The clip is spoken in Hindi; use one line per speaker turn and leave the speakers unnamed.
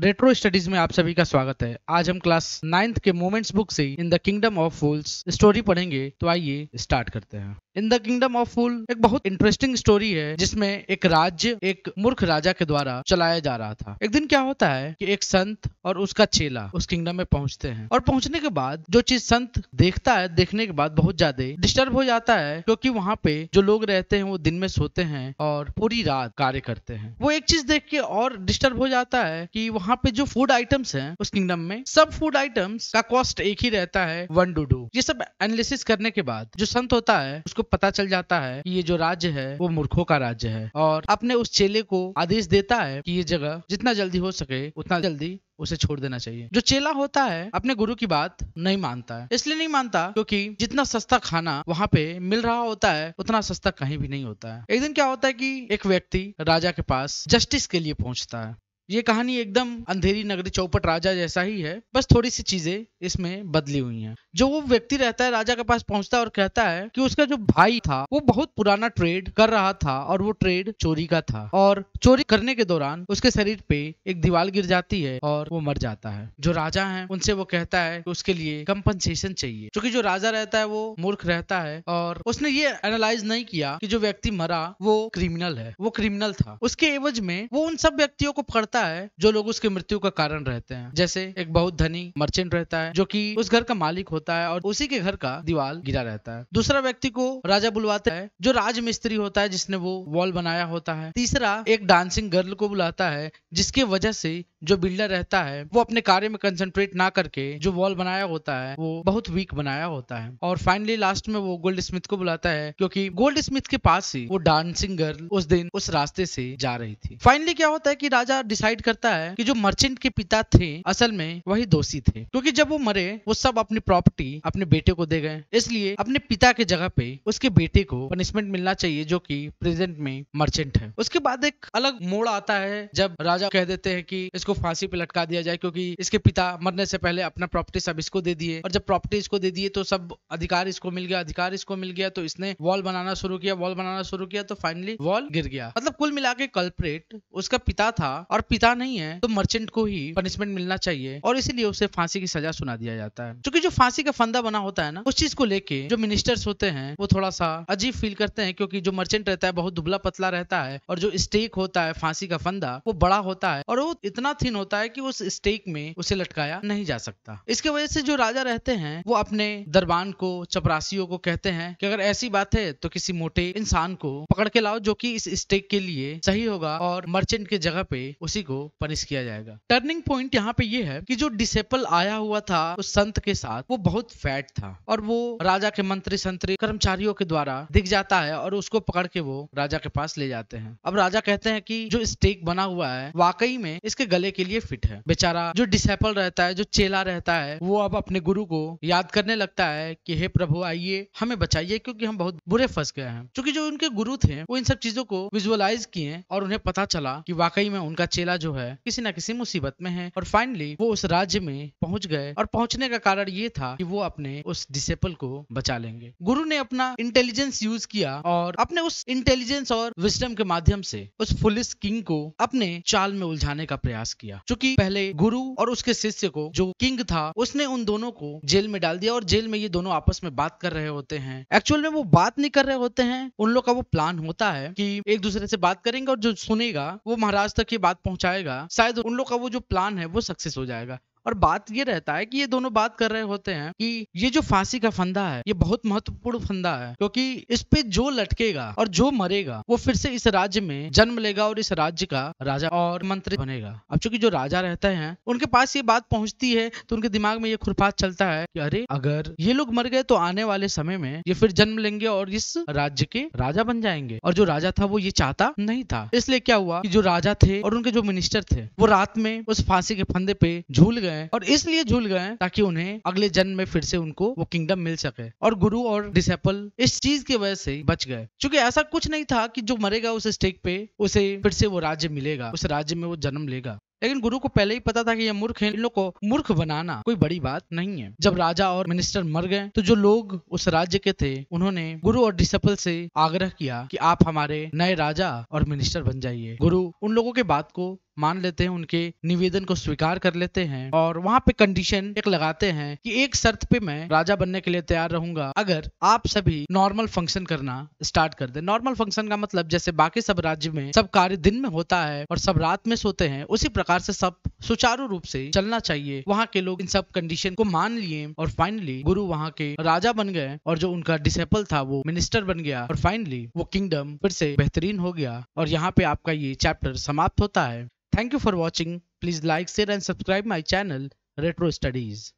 रेट्रो स्टडीज में आप सभी का स्वागत है। आज हम क्लास 9th के मोमेंट्स बुक से in the kingdom of fools story पढ़ेंगे। तो आइए स्टार्ट करते हैं। इन द किंगडम ऑफ फूल एक बहुत इंटरेस्टिंग स्टोरी है जिसमें एक राज्य एक मूर्ख राजा के द्वारा चलाया जा रहा था। एक दिन क्या होता है कि एक संत और उसका चेला उस किंगडम में पहुंचते हैं और पहुंचने के बाद जो चीज संत देखता है, देखने के बाद बहुत ज्यादा डिस्टर्ब हो जाता है, क्योंकि वहाँ पे जो लोग रहते हैं वो दिन में सोते हैं और पूरी रात कार्य करते हैं। वो एक चीज देख के और डिस्टर्ब हो जाता है कि वहाँ पे जो फूड आइटम्स हैं उस किंगडम में, सब फूड आइटम्स का कॉस्ट एक ही रहता है 1 डूडू। ये सब एनालिसिस करने के बाद जो संत होता है उसको पता चल जाता है कि ये जो राज्य है वो मूर्खों का राज्य है, और अपने उस चेले को आदेश देता है कि ये जगह जितना जल्दी हो सके उतना जल्दी उसे छोड़ देना चाहिए। जो चेला होता है अपने गुरु की बात नहीं मानता है। इसलिए नहीं मानता क्योंकि जितना सस्ता खाना वहाँ पे मिल रहा होता है उतना सस्ता कहीं भी नहीं होता है। एक दिन क्या होता है कि एक व्यक्ति राजा के पास जस्टिस के लिए पहुंचता है। ये कहानी एकदम अंधेरी नगरी चौपट राजा जैसा ही है, बस थोड़ी सी चीजें इसमें बदली हुई हैं। जो वो व्यक्ति रहता है राजा के पास पहुंचता है और कहता है कि उसका जो भाई था वो बहुत पुराना ट्रेड कर रहा था और वो ट्रेड चोरी का था, और चोरी करने के दौरान उसके शरीर पे एक दीवार गिर जाती है और वो मर जाता है। जो राजा है उनसे वो कहता है कि उसके लिए कंपनसेशन चाहिए, क्योंकि जो राजा रहता है वो मूर्ख रहता है और उसने ये एनालाइज नहीं किया कि जो व्यक्ति मरा वो क्रिमिनल है, वो क्रिमिनल था। उसके एवज में वो उन सब व्यक्तियों को पकड़ता है जो लोग उसके मृत्यु का कारण रहते हैं। जैसे एक बहुत धनी मर्चेंट रहता है जो कि उस घर का मालिक होता है और उसी के घर का दीवार गिरा रहता है। दूसरा व्यक्ति को राजा बुलवाता है जो राजमिस्त्री होता है जिसने वो वॉल बनाया होता है। तीसरा एक डांसिंग गर्ल को बुलाता है जिसके वजह से जो बिल्डर रहता है वो अपने कार्य में कंसंट्रेट ना करके जो वॉल बनाया होता है वो बहुत वीक बनाया होता है। और फाइनली लास्ट में वो गोल्ड स्मिथ को बुलाता है क्योंकि गोल्ड स्मिथ के पास ही वो डांसिंग गर्ल उस दिन उस रास्ते से जा रही थी। फाइनली क्या होता है कि राजा डिसाइड करता है कि जो मर्चेंट के पिता थे असल में वही दोषी थे, क्योंकि जब वो मरे वो सब अपनी प्रॉपर्टी अपने बेटे को दे गए। इसलिए अपने पिता के जगह पे उसके बेटे को पनिशमेंट मिलना चाहिए जो कि प्रेजेंट में मर्चेंट है। उसके बाद एक अलग मोड़ आता है जब राजा कह देते हैं कि इसको फांसी पे लटका दिया जाए, क्योंकि इसके पिता मरने से पहले अपना प्रॉपर्टी सब इसको दे दिए, और जब प्रॉपर्टी इसको दे दिए तो सब अधिकार इसको मिल गया, अधिकार इसको मिल गया, तो इसने वॉल बनाना शुरू किया, वॉल बनाना शुरू किया, तो फाइनली वॉल गिर गया। मतलब कुल मिला के कल्प्रेट उसका पिता था, और पिता नहीं है तो मर्चेंट को ही पनिशमेंट मिलना चाहिए और इसीलिए उसे फांसी की सजा सुना दिया जाता है। क्योंकि जो फांसी का फंदा बना होता है ना, उस चीज को लेके जो मिनिस्टर्स होते हैं वो थोड़ा सा अजीब फील करते हैं, क्योंकि जो मर्चेंट रहता है बहुत दुबला पतला रहता है और जो स्टेक होता है फांसी का फंदा वो बड़ा होता है और वो इतना थिन होता है कि उस स्टेक में उसे लटकाया नहीं जा सकता। इसके वजह से जो राजा रहते हैं वो अपने दरबान को, चपरासियों को कहते हैं कि अगर ऐसी बात है तो किसी मोटे इंसान को पकड़ के लाओ जो कि इस स्टेक के लिए सही होगा और मर्चेंट के जगह पे उसी को पनिश किया जाएगा। टर्निंग पॉइंट यहाँ पे ये है कि जो डिसेपल आया हुआ था उस संत के साथ वो बहुत फैट था और वो राजा के मंत्री संतरी कर्मचारियों के द्वारा दिख जाता है और उसको पकड़ के वो राजा के पास ले जाते हैं। अब राजा कहते हैं कि जो स्टेक बना हुआ है वाकई में इसके गले के लिए फिट है। बेचारा जो डिसेपल रहता है, जो चेला रहता है, वो अब अपने गुरु को याद करने लगता है कि हे प्रभु आइए हमें बचाइए, क्योंकि हम बहुत बुरे फंस गए हैं। क्योंकि जो उनके गुरु थे वो इन सब चीजों को विजुअलाइज किए और उन्हें पता चला कि वाकई में उनका चेला जो है किसी न किसी मुसीबत में है। और फाइनली वो उस राज्य में पहुंच गए और पहुंचने का कारण ये था कि वो अपने उस डिसेपल को बचा लेंगे। गुरु ने अपना इंटेलिजेंस यूज किया और अपने उस इंटेलिजेंस और विजडम के माध्यम से उस फुलिश किंग को अपने चाल में उलझाने का प्रयास किया। क्योंकि पहले गुरु और उसके शिष्य को, जो किंग था, उसने उन दोनों को जेल में डाल दिया और जेल में ये दोनों आपस में बात कर रहे होते हैं। एक्चुअल में वो बात नहीं कर रहे होते हैं, उन लोग का वो प्लान होता है कि एक दूसरे से बात करेंगे और जो सुनेगा वो महाराज तक ये बात पहुंचाएगा। शायद उन लोग का वो जो प्लान है वो सक्सेस हो जाएगा। और बात ये रहता है कि ये दोनों बात कर रहे होते हैं कि ये जो फांसी का फंदा है ये बहुत महत्वपूर्ण फंदा है, क्योंकि इस पे जो लटकेगा और जो मरेगा वो फिर से इस राज्य में जन्म लेगा और इस राज्य का राजा और मंत्री बनेगा। अब चूंकि जो राजा रहते हैं उनके पास ये बात पहुंचती है तो उनके दिमाग में ये खुरपात चलता है कि अरे अगर ये लोग मर गए तो आने वाले समय में ये फिर जन्म लेंगे और इस राज्य के राजा बन जाएंगे। और जो राजा था वो ये चाहता नहीं था। इसलिए क्या हुआ कि जो राजा थे और उनके जो मिनिस्टर थे वो रात में उस फांसी के फंदे पे झूल गए, और इसलिए झूल गए ताकि उन्हें अगले जन्म में फिर से उनको वो किंगडम मिल सके। और गुरु और डिसेपल इस चीज की वजह से बच गए, क्योंकि ऐसा कुछ नहीं था कि जो मरेगा उस स्टेक पे उसे फिर से वो राज्य मिलेगा, उस राज्य में वो जन्म लेगा। लेकिन गुरु को पहले ही पता था कि ये मूर्ख हैं, इन लोग को मूर्ख बनाना कोई बड़ी बात नहीं है। जब राजा और मिनिस्टर मर गए तो जो लोग उस राज्य के थे उन्होंने गुरु और डिसेपल से आग्रह किया कि आप हमारे नए राजा और मिनिस्टर बन जाइए। गुरु उन लोगों के बात को मान लेते हैं, उनके निवेदन को स्वीकार कर लेते हैं और वहाँ पे कंडीशन एक लगाते हैं कि एक शर्त पे मैं राजा बनने के लिए तैयार रहूंगा अगर आप सभी नॉर्मल फंक्शन करना स्टार्ट कर दे। नॉर्मल फंक्शन का मतलब जैसे बाकी सब राज्य में सब कार्य दिन में होता है और सब रात में सोते हैं, उसी प्रकार से सब सुचारू रूप से चलना चाहिए। वहाँ के लोग इन सब कंडीशन को मान लिए और फाइनली गुरु वहाँ के राजा बन गए और जो उनका डिसेबल था वो मिनिस्टर बन गया और फाइनली वो किंगडम फिर से बेहतरीन हो गया। और यहाँ पे आपका ये चैप्टर समाप्त होता है। Thank you for watching. Please like, share and subscribe my channel retro studies.